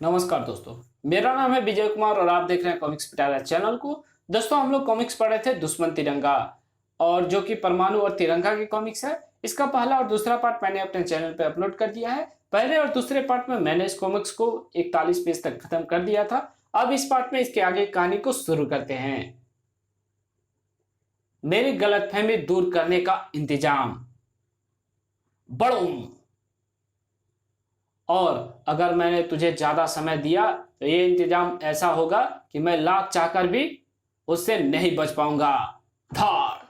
नमस्कार दोस्तों। मेरा नाम है विजय कुमार और आप देख रहे हैं कॉमिक्स पिटारा चैनल को। दोस्तों, हम लोग कॉमिक्स पढ़े थे दुश्मन तिरंगा, और जो कि परमाणु और तिरंगा की कॉमिक्स है। इसका पहला और दूसरा पार्ट मैंने अपने चैनल पे अपलोड कर दिया है। पहले और दूसरे पार्ट में मैंने इस कॉमिक्स को 41 पेज तक खत्म कर दिया था। अब इस पार्ट में इसके आगे कहानी को शुरू करते हैं। मेरी गलतफहमी दूर करने का इंतजाम। बड़ूम। और अगर मैंने तुझे ज्यादा समय दिया तो ये इंतजाम ऐसा होगा कि मैं लाख चाहकर भी उससे नहीं बच पाऊंगा। धार।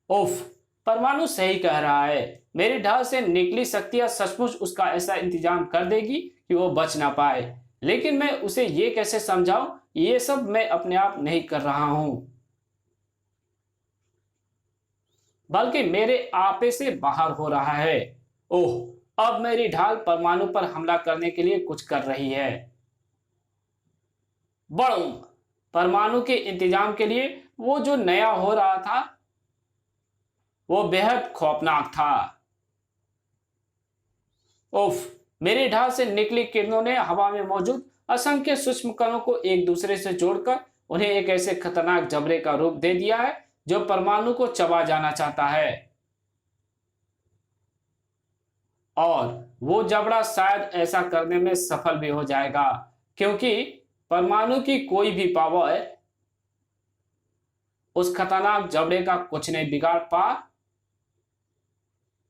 उफ। परमाणु सही कह रहा है। मेरी ढाल से निकली शक्तियां सचमुच उसका ऐसा इंतजाम कर देगी कि वो बच ना पाए। लेकिन मैं उसे ये कैसे समझाऊं? ये सब मैं अपने आप नहीं कर रहा हूं, बल्कि मेरे आपे से बाहर हो रहा है। ओह, अब मेरी ढाल परमाणु पर हमला करने के लिए कुछ कर रही है। बड़ूम। परमाणु के इंतजाम के लिए वो जो नया हो रहा था वो बेहद खौफनाक था। उफ। मेरी ढाल से निकली किरणों ने हवा में मौजूद असंख्य सूक्ष्म कणों को एक दूसरे से जोड़कर उन्हें एक ऐसे खतरनाक जबड़े का रूप दे दिया है जो परमाणु को चबा जाना चाहता है। और वो जबड़ा शायद ऐसा करने में सफल भी हो जाएगा, क्योंकि परमाणु की कोई भी पावर उस खतरनाक जबड़े का कुछ नहीं बिगाड़ पा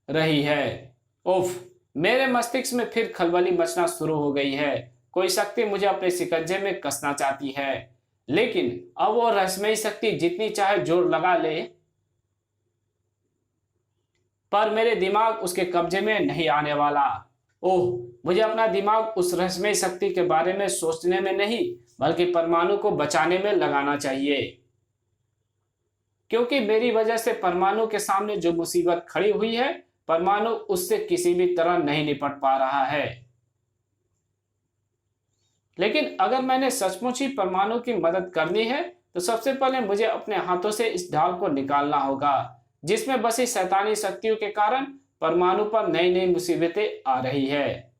रही है। उफ। मेरे मस्तिष्क में फिर खलबली मचना शुरू हो गई है। कोई शक्ति मुझे अपने शिकंजे में कसना चाहती है, लेकिन अब वो रहस्यमयी शक्ति जितनी चाहे जोर लगा ले, पर मेरे दिमाग उसके कब्जे में नहीं आने वाला। ओह, मुझे अपना दिमाग उस रहस्यमय शक्ति के बारे में सोचने में नहीं, बल्कि परमाणु को बचाने में लगाना चाहिए, क्योंकि मेरी वजह से परमाणु के सामने जो मुसीबत खड़ी हुई है, परमाणु उससे किसी भी तरह नहीं निपट पा रहा है। लेकिन अगर मैंने सचमुच ही परमाणु की मदद करनी है तो सबसे पहले मुझे अपने हाथों से इस ढाल को निकालना होगा, जिसमें बसी शैतानी शक्तियों के कारण परमाणु पर नई नई मुसीबतें आ रही है।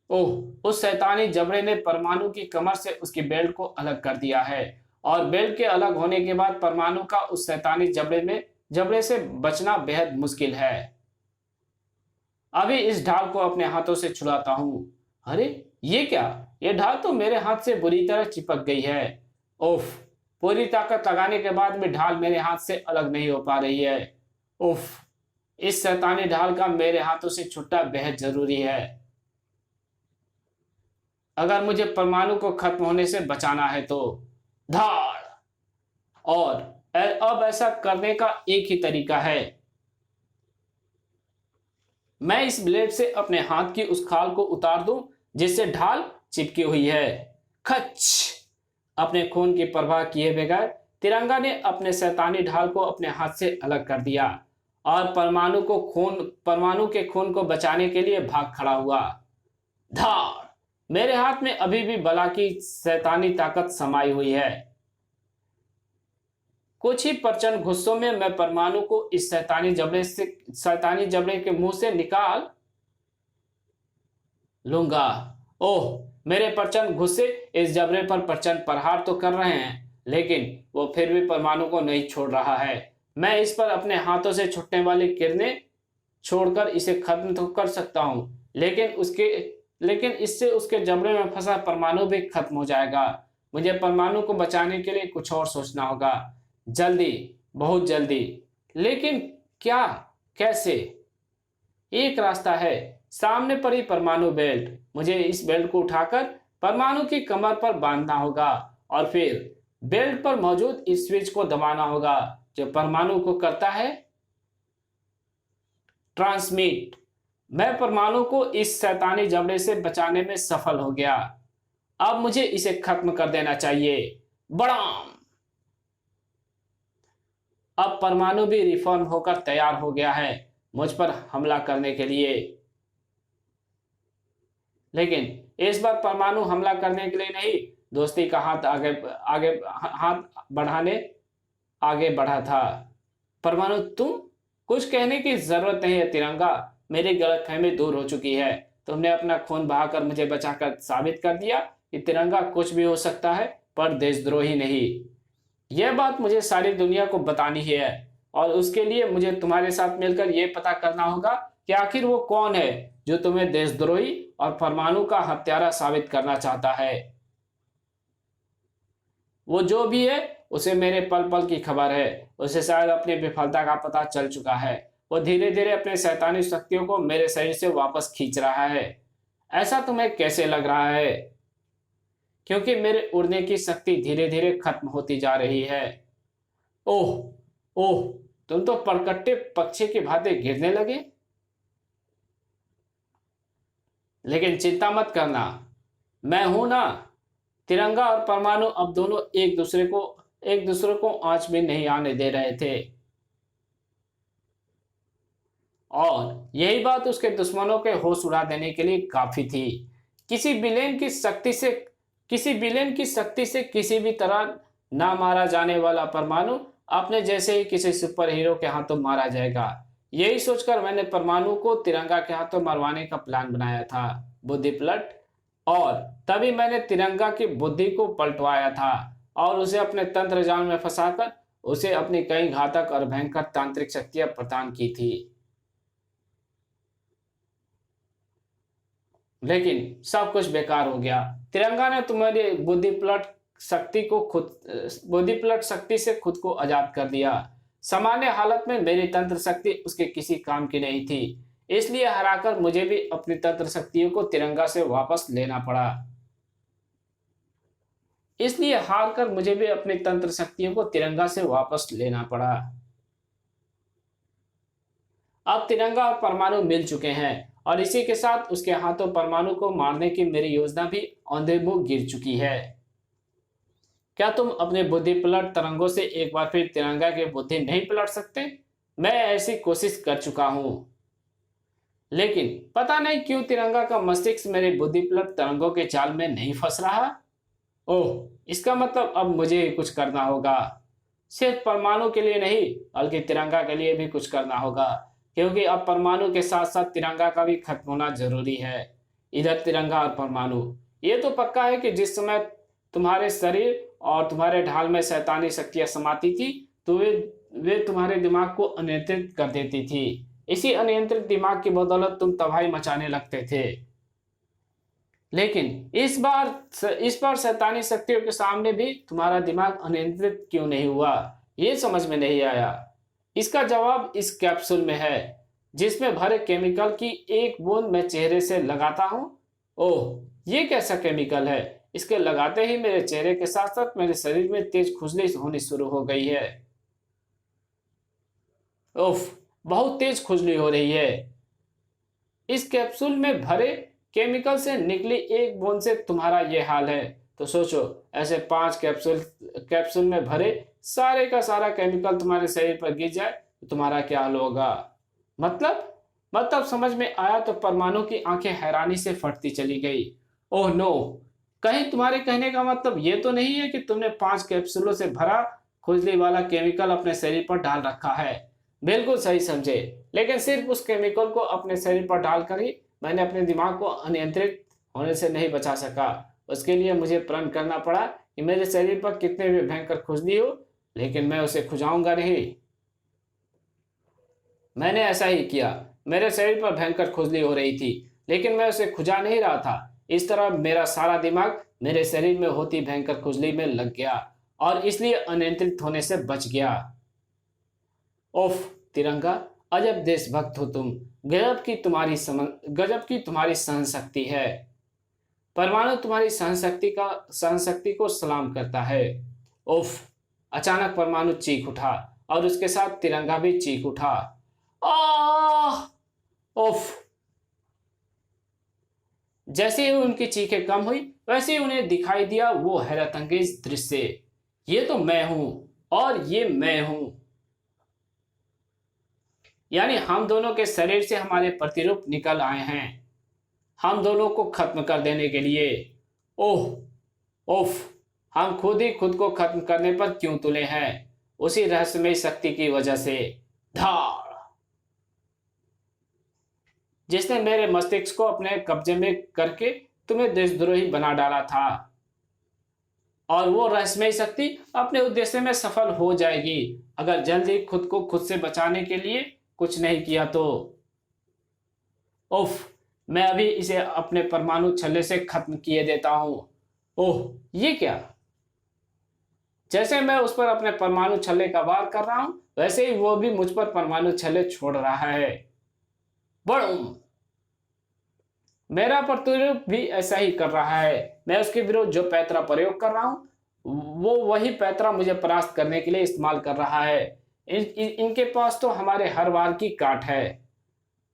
ओह, उस शैतानी जबड़े ने परमाणु की कमर से उसकी बेल्ट को अलग कर दिया है, और बेल्ट के अलग होने के बाद परमाणु का उस शैतानी जबड़े से बचना बेहद मुश्किल है। अभी इस ढाल को अपने हाथों से छुड़ाता हूं। अरे, ये क्या? ये ढाल तो मेरे हाथ से बुरी तरह चिपक गई है। उफ। पूरी ताकत लगाने के बाद भी ढाल मेरे हाथ से अलग नहीं हो पा रही है। उफ। इस शैतानी ढाल का मेरे हाथों से छुट्टा बेहद जरूरी है, अगर मुझे परमाणु को खत्म होने से बचाना है तो। धाड़। और अब ऐसा करने का एक ही तरीका है। मैं इस ब्लेड से अपने हाथ की उस खाल को उतार दूं जिससे ढाल चिपकी हुई है। खच। अपने खून की परवाह किए बगैर तिरंगा ने अपने शैतानी ढाल को अपने हाथ से अलग कर दिया और परमाणु के खून को बचाने के लिए भाग खड़ा हुआ। धार। मेरे हाथ में अभी भी बला की शैतानी ताकत समाई हुई है। कुछ ही प्रचंड गुस्सों में मैं परमाणु को इस शैतानी जबड़े के मुंह से निकाल लूंगा। ओह, मेरे प्रचंड गुस्से इस जबड़े पर प्रचंड प्रहार तो कर रहे हैं, लेकिन वो फिर भी परमाणु को नहीं छोड़ रहा है। मैं इस पर अपने हाथों से छूटने वाली किरणें छोड़कर इसे खत्म तो कर सकता हूं, लेकिन इससे उसके जबड़े में फंसा परमाणु भी खत्म हो जाएगा। मुझे परमाणु को बचाने के लिए कुछ और सोचना होगा, जल्दी, बहुत जल्दी। लेकिन क्या? कैसे? एक रास्ता है, सामने पड़ी परमाणु बेल्ट। मुझे इस बेल्ट को उठाकर परमाणु की कमर पर बांधना होगा और फिर बेल्ट पर मौजूद इस स्विच को दबाना होगा जो परमाणु को करता है ट्रांसमिट। मैं परमाणु को इस शैतानी जबड़े से बचाने में सफल हो गया। अब मुझे इसे खत्म कर देना चाहिए। बड़ाम। अब परमाणु भी रिफॉर्म होकर तैयार हो गया है मुझ पर हमला करने के लिए। लेकिन इस बार परमाणु हमला करने के लिए नहीं, दोस्ती का हाथ हाथ बढ़ाने आगे बढ़ा था। परमाणु, तुम कुछ कहने की जरूरत नहीं है तिरंगा, मेरी गलतफहमी दूर हो चुकी है। तुमने अपना खून बहाकर मुझे बचाकर साबित कर दिया कि तिरंगा कुछ भी हो सकता है, पर देशद्रोही नहीं। यह बात मुझे सारी दुनिया को बतानी है, और उसके लिए मुझे तुम्हारे साथ मिलकर यह पता करना होगा कि आखिर वो कौन है जो तुम्हें देशद्रोही और परमाणु का हत्यारा साबित करना चाहता है। वो जो भी है, उसे मेरे पल पल की खबर है। उसे शायद अपनी विफलता का पता चल चुका है। वो धीरे धीरे अपने शैतानी शक्तियों को मेरे शरीर से वापस खींच रहा है। ऐसा तुम्हें कैसे लग रहा है? क्योंकि मेरे उड़ने की शक्ति धीरे धीरे खत्म होती जा रही है। ओह ओह, तुम तो परकट्टे पक्षी की भांति गिरने लगे। लेकिन चिंता मत करना, मैं हूं ना। तिरंगा और परमाणु अब दोनों एक दूसरे को आंच में नहीं आने दे रहे थे, और यही बात उसके दुश्मनों के होश उड़ा देने के लिए काफी थी। किसी विलेन की शक्ति से किसी भी तरह ना मारा जाने वाला परमाणु अपने जैसे ही किसी सुपर हीरो के हाथों मारा जाएगा। यही सोचकर मैंने परमाणु को तिरंगा के हाथों मरवाने का प्लान बनाया था, बुद्धि पलट। और तभी मैंने तिरंगा की बुद्धि को पलटवाया था और उसे अपने तंत्र जाल में फंसाकर उसे अपनी कई घातक और भयंकर तांत्रिक शक्तियां प्रदान की थी। लेकिन सब कुछ बेकार हो गया। तिरंगा ने तुम्हारी बुद्धि पलट शक्ति से खुद को आजाद कर दिया। सामान्य हालत में मेरी तंत्र शक्ति उसके किसी काम की नहीं थी, इसलिए हराकर मुझे भी अपनी तंत्र शक्तियों को तिरंगा से वापस लेना पड़ा। इसलिए हार कर मुझे भी अपनी तंत्र शक्तियों को तिरंगा से वापस लेना पड़ा। अब तिरंगा और परमाणु मिल चुके हैं, और इसी के साथ उसके हाथों परमाणु को मारने की मेरी योजना भी औंधे मुंह गिर चुकी है। क्या तुम अपने बुद्धि पलट तरंगों से एक बार फिर तिरंगा की बुद्धि नहीं पलट सकते? मैं ऐसी कोशिश कर चुका हूं, लेकिन पता नहीं क्यों तिरंगा का मस्तिष्क मेरे बुद्धि पलट तरंगों के जाल में नहीं फंस रहा। ओह, इसका मतलब अब मुझे कुछ करना होगा। सिर्फ परमाणु के लिए नहीं, बल्कि तिरंगा के लिए भी कुछ करना होगा, क्योंकि अब परमाणु के साथ साथ तिरंगा का भी खत्म होना जरूरी है। इधर तिरंगा और परमाणु, ये तो पक्का है कि जिस समय तुम्हारे शरीर और तुम्हारे ढाल में शैतानी शक्तियां समाती थी, तो वे तुम्हारे दिमाग को अनियंत्रित कर देती थी। इसी अनियंत्रित दिमाग की बदौलत तुम तबाही मचाने लगते थे। लेकिन इस बार शैतानी शक्तियों के सामने भी तुम्हारा दिमाग अनियंत्रित क्यों नहीं हुआ, ये समझ में नहीं आया। इसका जवाब इस कैप्सूल में है, जिसमें भरे केमिकल की एक बूंद मैं चेहरे से लगाता हूं। ओह, ये कैसा केमिकल है? इसके लगाते ही मेरे चेहरे के साथ साथ मेरे शरीर में तेज खुजली होनी शुरू हो गई है। उफ, बहुत तेज खुजली हो रही है। इस कैप्सूल में भरे केमिकल से निकली एक बूंद से तुम्हारा ये हाल है, तो सोचो ऐसे 5 कैप्सूल में भरे सारे का सारा केमिकल तुम्हारे शरीर पर गिर जाए तो तुम्हारा क्या हाल होगा। मतलब समझ में आया तो परमाणु की आंखें हैरानी से फटती चली गई। ओह नो, कहीं तुम्हारे कहने का मतलब ये तो नहीं है कि तुमने 5 कैप्सूलों से भरा खुजली वाला केमिकल अपने शरीर पर डाल रखा है? बिल्कुल सही समझे, लेकिन सिर्फ उस केमिकल को अपने शरीर पर डालकर ही मैंने अपने दिमाग को अनियंत्रित होने से नहीं बचा सका। उसके लिए मुझे प्रण करना पड़ा कि मेरे शरीर पर कितने भी भयंकर खुजली हो, लेकिन मैं उसे खुजाऊंगा नहीं। मैंने ऐसा ही किया। मेरे शरीर पर भयंकर खुजली हो रही थी, लेकिन मैं उसे खुजा नहीं रहा था। इस तरह मेरा सारा दिमाग मेरे शरीर में होती भयंकर खुजली में लग गया और इसलिए अनियंत्रित होने से बच गया। ओफ तिरंगा, अजब देशभक्त हो तुम। गजब की तुम्हारी सहन शक्ति है। परमाणु तुम्हारी सहन शक्ति को सलाम करता है। उफ, अचानक परमाणु चीख उठा और उसके साथ तिरंगा भी चीख उठा। आह! उफ! जैसे ही उनकी चीखें कम हुई, वैसे ही उन्हें दिखाई दिया वो हैरतअंगेज दृश्य। ये तो मैं हूं और ये मैं हूं। यानी हम दोनों के शरीर से हमारे प्रतिरूप निकल आए हैं, हम दोनों को खत्म कर देने के लिए। ओह उफ, हम खुद ही खुद को खत्म करने पर क्यों तुले हैं? उसी रहस्यमय शक्ति की वजह से। धार! जिसने मेरे मस्तिष्क को अपने कब्जे में करके तुम्हें देशद्रोही बना डाला था। और वो रहस्यमयी शक्ति अपने उद्देश्य में सफल हो जाएगी अगर जल्द ही खुद को खुद से बचाने के लिए कुछ नहीं किया तो। उफ, मैं अभी इसे अपने परमाणु छल्ले से खत्म किए देता हूं। ओह, ये क्या? जैसे मैं उस पर अपने परमाणु छल्ले का वार कर रहा हूं, वैसे ही वो भी मुझ पर परमाणु छल्ले छोड़ रहा है। बड़ूम! मेरा प्रतिरूप भी ऐसा ही कर रहा है। मैं उसके विरुद्ध जो पैतरा प्रयोग कर रहा हूं, वो वही पैतरा मुझे परास्त करने के लिए इस्तेमाल कर रहा है। इनके पास तो हमारे हर वार की काट है।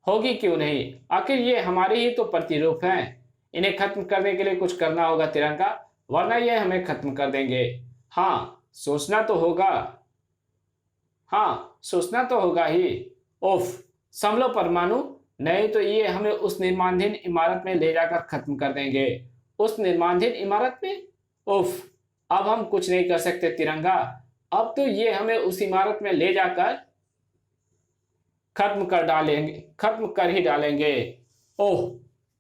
होगी क्यों नहीं, आखिर ये हमारे ही तो प्रतिरूप हैं। इन्हें खत्म करने के लिए कुछ करना होगा तिरंगा, वरना ये हमें खत्म कर देंगे। हाँ, सोचना तो होगा। हाँ, सोचना तो होगा ही। ओफ, संभलो परमाणु, नहीं तो ये हमें उस निर्माणधीन इमारत में ले जाकर खत्म कर देंगे। उस निर्माणधीन इमारत में? उफ, अब हम कुछ नहीं कर सकते तिरंगा। अब तो ये हमें उस इमारत में ले जाकर खत्म कर ही डालेंगे। ओह,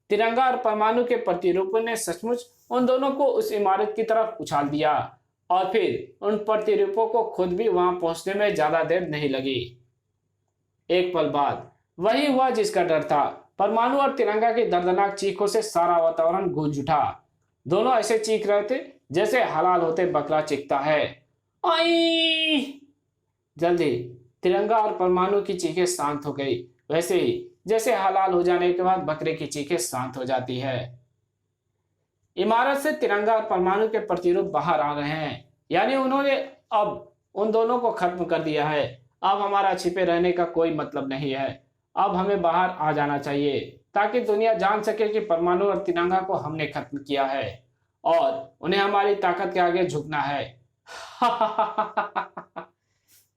तिरंगा और परमाणु के प्रतिरूपों ने सचमुच उन दोनों को उस इमारत की तरफ उछाल दिया और फिर उन प्रतिरूपों को खुद भी वहां पहुंचने में ज्यादा देर नहीं लगी। एक पल बाद वही हुआ जिसका डर था। परमाणु और तिरंगा की दर्दनाक चीखों से सारा वातावरण गूंज उठा। दोनों ऐसे चीख रहे थे जैसे हलाल होते बकरा चीखता है। आई! जल्दी तिरंगा और परमाणु की चीखें शांत हो गई, वैसे ही जैसे हलाल हो जाने के बाद बकरे की चीखें शांत हो जाती है। इमारत से तिरंगा और परमाणु के प्रतिरूप बाहर आ रहे हैं, यानी उन्होंने अब उन दोनों को खत्म कर दिया है। अब हमारा छिपे रहने का कोई मतलब नहीं है। अब हमें बाहर आ जाना चाहिए ताकि दुनिया जान सके कि परमाणु और तिरंगा को हमने खत्म किया है और उन्हें हमारी ताकत के आगे झुकना है।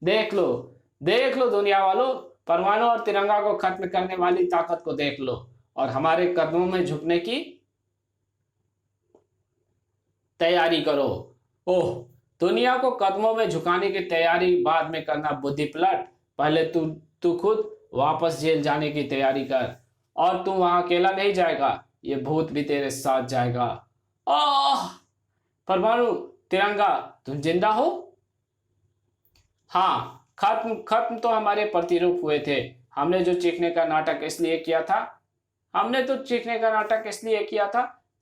देख लो दुनिया वालों, परमाणु और तिरंगा को खत्म करने वाली ताकत को देख लो और हमारे कदमों में झुकने की तैयारी करो। ओह, दुनिया को कदमों में झुकाने की तैयारी बाद में करना बुद्धि पलट। पहले तू खुद वापस जेल जाने की तैयारी कर। और तू वहां अकेला नहीं जाएगा, ये भूत भी तेरे साथ जाएगा। आह! परमाणु, तिरंगा, तुम जिंदा हो? हाँ, खत्म तो हमारे प्रतिरूप हुए थे। हमने चीखने का नाटक इसलिए किया था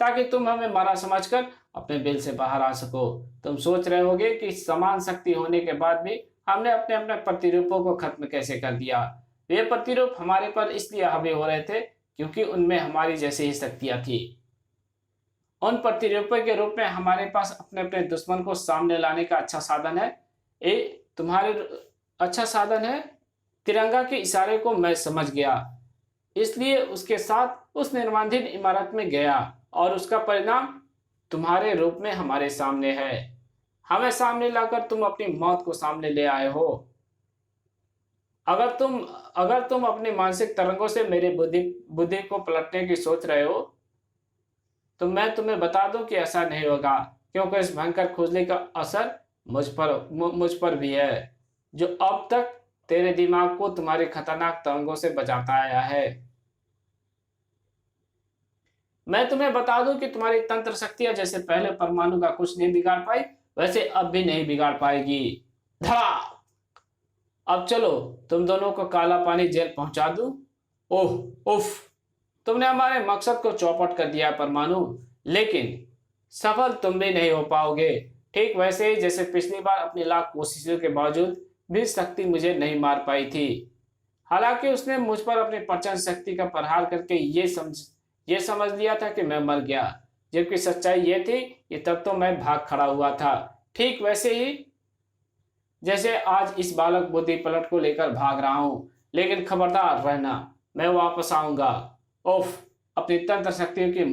ताकि तुम हमें मरा समझकर अपने बिल से बाहर आ सको। तुम सोच रहे होगे कि समान शक्ति होने के बाद भी हमने अपने अपने प्रतिरूपों को खत्म कैसे कर दिया। वे प्रतिरूप हमारे पर इसलिए हावी हो रहे थे क्योंकि उनमें हमारी जैसी ही शक्तियां थी। उन प्रतिरूपों के रूप में हमारे पास अपने अपने दुश्मन को सामने लाने का अच्छा साधन है। तिरंगा के इशारे को मैं समझ गया, इसलिए उसके साथ उस निर्माणाधीन इमारत में गया और उसका परिणाम तुम्हारे रूप में हमारे सामने है। हमें सामने लाकर तुम अपनी मौत को सामने ले आए हो। अगर तुम अपनी मानसिक तरंगों से मेरी बुद्धि को पलटने की सोच रहे हो तो मैं तुम्हें बता दूं कि ऐसा नहीं होगा, क्योंकि इस भयंकर खुजली का असर मुझ पर भी है, जो अब तक तेरे दिमाग को तुम्हारी खतरनाक तरंगों से बचाता आया है। मैं तुम्हें बता दूं कि तुम्हारी तंत्र शक्तियां जैसे पहले परमाणु का कुछ नहीं बिगाड़ पाई, वैसे अब भी नहीं बिगाड़ पाएगी। धड़ा! अब चलो तुम दोनों को काला पानी जेल पहुंचा दूं। ओह उफ, तुमने हमारे मकसद को चौपट कर दिया परमाणु, लेकिन सफल तुम भी नहीं हो पाओगे। ठीक वैसे ही जैसे पिछली बार अपनी लाख कोशिशों के बावजूद भी शक्ति मुझे नहीं मार पाई थी। हालांकि उसने मुझ पर अपनी प्रचंड शक्ति का प्रहार करके ये समझ लिया था कि मैं मर गया, जबकि सच्चाई ये थी कि तब तो मैं भाग खड़ा हुआ था। ठीक वैसे ही जैसे आज इस बालक बुद्धि पलट को लेकर भाग रहा हूं, लेकिन खबरदार रहना, मैं वापस आऊंगा। ओफ, अपनी तंत्र शक्तियों की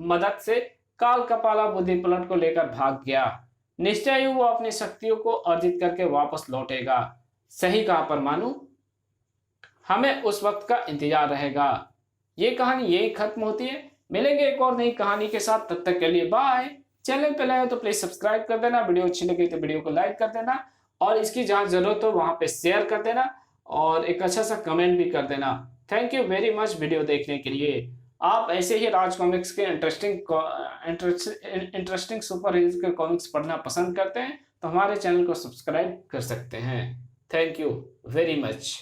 मदद से काल कपाला बुद्धि पलट को लेकर भाग गया। निश्चय ही वो अपनी शक्तियों को अर्जित करके वापस लौटेगा। सही कहा परमाणु, हमें उस वक्त का इंतजार रहेगा। ये कहानी यही खत्म होती है। मिलेंगे एक और नई कहानी के साथ, तब तक के लिए बाय। चैनल पे नए हो तो प्लीज सब्सक्राइब कर देना, वीडियो अच्छी लगी तो वीडियो को लाइक कर देना और इसकी जहां जरूरत हो वहां पे शेयर कर देना और एक अच्छा सा कमेंट भी कर देना। Thank you very much video देखने के लिए। आप ऐसे ही राज कॉमिक्स के इंटरेस्टिंग सुपर हीरोज के कॉमिक्स पढ़ना पसंद करते हैं तो हमारे चैनल को सब्सक्राइब कर सकते हैं। Thank you very much.